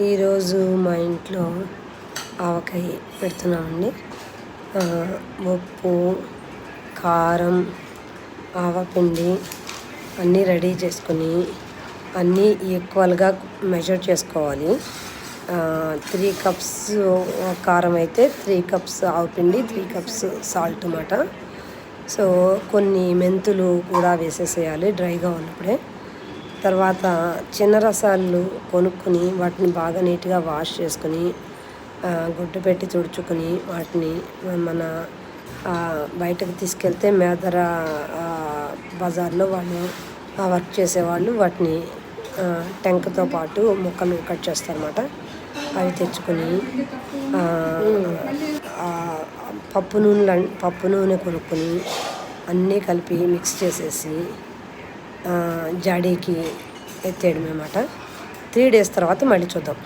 ఈరోజు మా ఇంట్లో ఆవకాయ పెడుతున్నామండి. ఉప్పు, కారం, ఆవపిండి అన్నీ రెడీ చేసుకొని అన్నీ ఈక్వల్గా మెజర్ చేసుకోవాలి. 3 కప్స్ కారం అయితే 3 కప్స్ ఆవపిండి, 3 కప్స్ సాల్ట్ అన్నమాట. సో కొన్ని మెంతులు కూడా వేసేసేయాలి డ్రైగా ఉన్నప్పుడే. తర్వాత చిన్న రసాలు కొనుక్కొని వాటిని బాగా నీట్గా వాష్ చేసుకొని గుడ్డు పెట్టి తుడుచుకొని వాటిని మన బయటకు తీసుకెళ్తే మేదర బజార్లో వాళ్ళు వర్క్ చేసేవాళ్ళు వాటిని టెంకతో పాటు ముక్కలు కట్ చేస్తారన్నమాట. అవి తెచ్చుకొని పప్పు నూనె కొనుక్కొని అన్నీ కలిపి మిక్స్ చేసేసి జాడీకి ఎత్తేయడం అన్నమాట. 3 days తర్వాత మళ్ళీ చూద్దాం.